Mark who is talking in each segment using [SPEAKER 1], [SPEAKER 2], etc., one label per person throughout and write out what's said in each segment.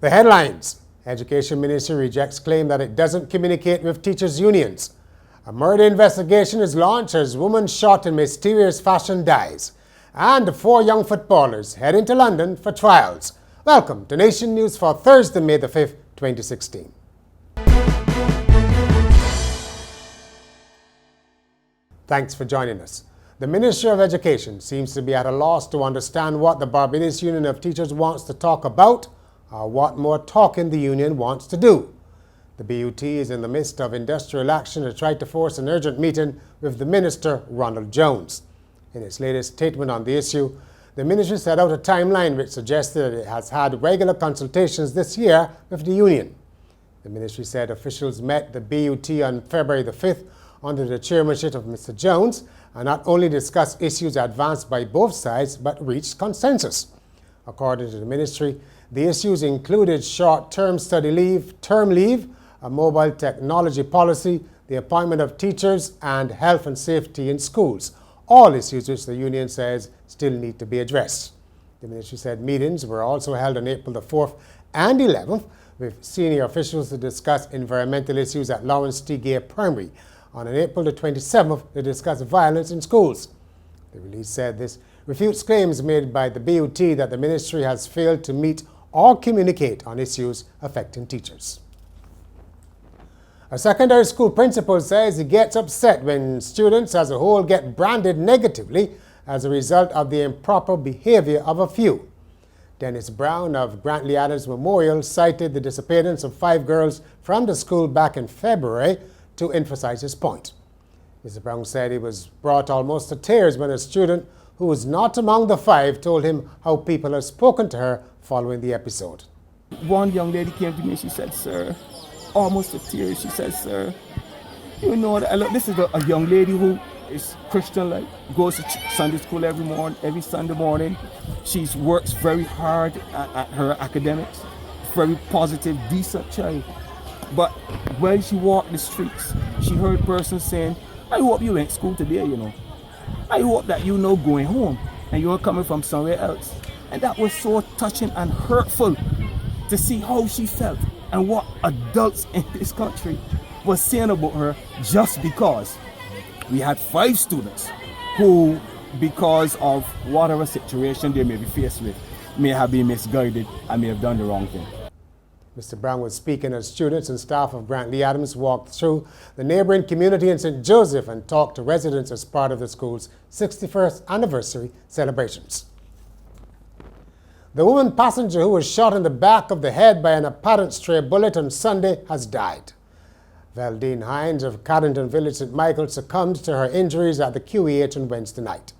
[SPEAKER 1] The headlines. Education Ministry rejects claim that it doesn't communicate with teachers' unions. A murder investigation is launched as woman shot in mysterious fashion dies. And 4 young footballers heading to London for trials. Welcome to Nation News for Thursday, May the 5th, 2016. Thanks for joining us. The Ministry of Education seems to be at a loss to understand what the Barbados Union of Teachers wants to talk about or what more talking the union wants to do. The BUT is in the midst of industrial action to try to force an urgent meeting with the Minister, Ronald Jones. In its latest statement on the issue, the ministry set out a timeline which suggested that it has had regular consultations this year with the union. The ministry said officials met the BUT on February the 5th under the chairmanship of Mr. Jones and not only discussed issues advanced by both sides but reached consensus. According to the ministry, the issues included short-term study leave, term leave, a mobile technology policy, the appointment of teachers, and health and safety in schools. All issues which the union says still need to be addressed. The ministry said meetings were also held on April the 4th and 11th with senior officials to discuss environmental issues at Lawrence T. Gay Primary. On April the 27th, to discuss violence in schools. The release said this refutes claims made by the BUT that the ministry has failed to meet or communicate on issues affecting teachers. A secondary school principal says he gets upset when students as a whole get branded negatively as a result of the improper behavior of a few. Dennis Brown of Grantley Adams Memorial cited the disappearance of 5 girls from the school back in February to emphasize his point. Mr. Brown said he was brought almost to tears when a student who was not among the 5 told him how people had spoken to her following the episode.
[SPEAKER 2] One young lady came to me, she said, "Sir," almost to tears, she said, "Sir, you know that this is a young lady who is Christian, like goes to Sunday school every Sunday morning. She works very hard at her academics, very positive, decent child. But when she walked the streets, she heard persons saying, 'I hope you went to school today, you know. I hope that you know going home and you're coming from somewhere else.'" And that was so touching and hurtful to see how she felt and what adults in this country were saying about her just because we had 5 students who, because of whatever situation they may be faced with, may have been misguided and may have done the wrong thing.
[SPEAKER 1] Mr. Brown was speaking as students and staff of Grantley Adams walked through the neighboring community in St. Joseph and talked to residents as part of the school's 61st anniversary celebrations. The woman passenger who was shot in the back of the head by an apparent stray bullet on Sunday has died. Valdine Hines of Caddington Village, St. Michael, succumbed to her injuries at the QEH on Wednesday night.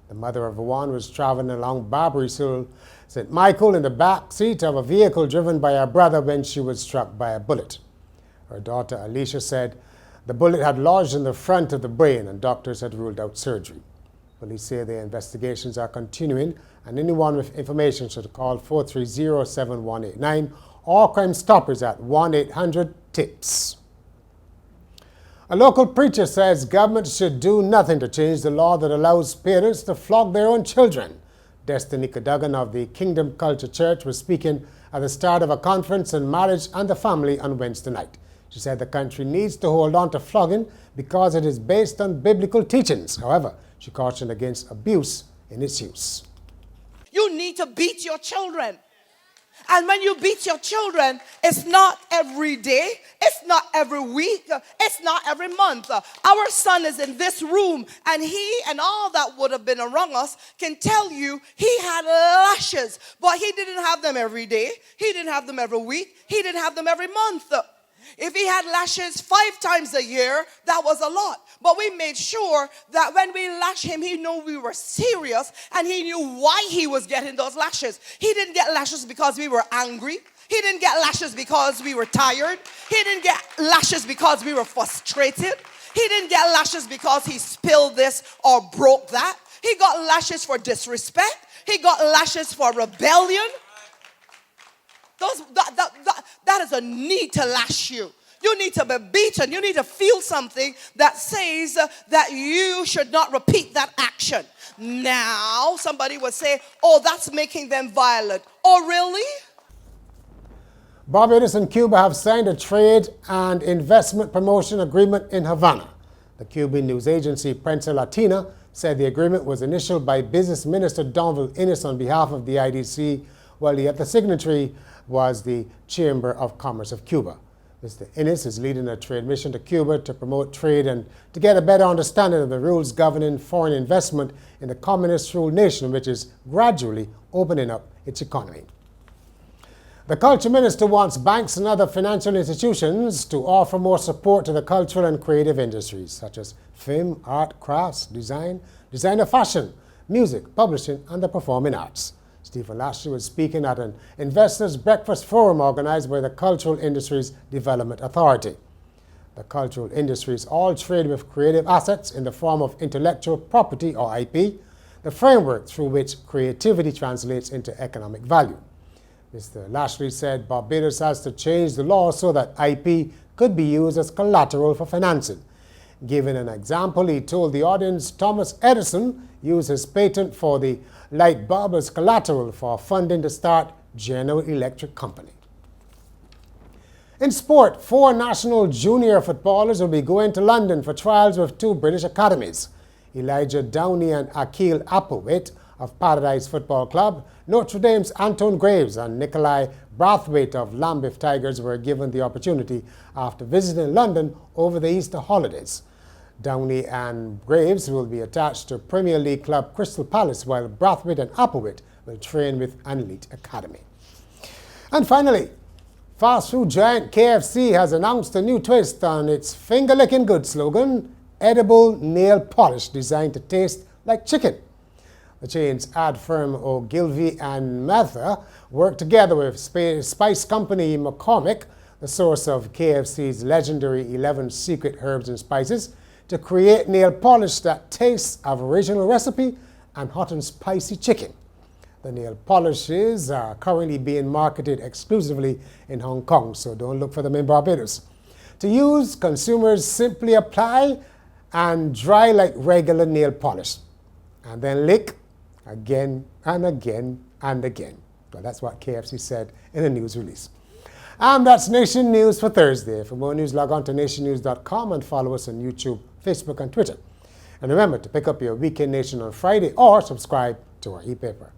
[SPEAKER 1] The mother of one was traveling along Barbary Hill, St. Michael, in the back seat of a vehicle driven by her brother when she was struck by a bullet. Her daughter Alicia said the bullet had lodged in the front of the brain and doctors had ruled out surgery. Police say the investigations are continuing and anyone with information should call 430-7189 or Crime Stoppers at 1-800-TIPS. A local preacher says government should do nothing to change the law that allows parents to flog their own children. Destiny Cadogan of the Kingdom Culture Church was speaking at the start of a conference on marriage and the family on Wednesday night. She said the country needs to hold on to flogging because it is based on biblical teachings. However, she cautioned against abuse in its use.
[SPEAKER 3] You need to beat your children. And when you beat your children, it's not every day, it's not every week, it's not every month. Our son is in this room, and he and all that would have been around us can tell you he had lashes, but he didn't have them every day, he didn't have them every week, he didn't have them every month. If he had lashes 5 times a year, that was a lot. But we made sure that when we lashed him, he knew we were serious and he knew why he was getting those lashes. He didn't get lashes because we were angry. He didn't get lashes because we were tired. He didn't get lashes because we were frustrated. He didn't get lashes because he spilled this or broke that. He got lashes for disrespect. He got lashes for rebellion. That is a need to lash you. You need to be beaten. You need to feel something that says that you should not repeat that action. Now, somebody would say, oh, that's making them violent. Oh, really?
[SPEAKER 1] Barbados and Cuba have signed a trade and investment promotion agreement in Havana. The Cuban news agency Prensa Latina said the agreement was initialed by Business Minister Donald Innes on behalf of the IDC, while the other signatory was the Chamber of Commerce of Cuba. Mr. Innes is leading a trade mission to Cuba to promote trade and to get a better understanding of the rules governing foreign investment in the communist-ruled nation, which is gradually opening up its economy. The Culture Minister wants banks and other financial institutions to offer more support to the cultural and creative industries, such as film, art, crafts, designer fashion, music, publishing, and the performing arts. Stephen Lashley was speaking at an investors' breakfast forum organized by the Cultural Industries Development Authority. The cultural industries all trade with creative assets in the form of intellectual property, or IP, the framework through which creativity translates into economic value. Mr. Lashley said Barbados has to change the law so that IP could be used as collateral for financing. Giving an example, he told the audience Thomas Edison used his patent for the light bulb as collateral for funding to start General Electric Company. In sport, 4 national junior footballers will be going to London for trials with 2 British academies. Elijah Downey and Akil Applewhite of Paradise Football Club, Notre Dame's Anton Graves and Nikolai Brathwaite of Lambeth Tigers were given the opportunity after visiting London over the Easter holidays. Downey and Graves will be attached to Premier League club Crystal Palace, while Brathwaite and Applewhite will train with an elite academy. And finally, fast food giant KFC has announced a new twist on its finger-licking good slogan, edible nail polish designed to taste like chicken. The chain's ad firm Ogilvy and Mather worked together with spice company McCormick, the source of KFC's legendary 11 secret herbs and spices, to create nail polish that tastes of original recipe and hot and spicy chicken. The nail polishes are currently being marketed exclusively in Hong Kong, so don't look for them in Barbados. To use, consumers simply apply and dry like regular nail polish, and then lick again and again and again. Well, that's what KFC said in a news release. And that's Nation News for Thursday. For more news, log on to nationnews.com and follow us on YouTube, Facebook, and Twitter. And remember to pick up your Weekend Nation on Friday or subscribe to our e-paper.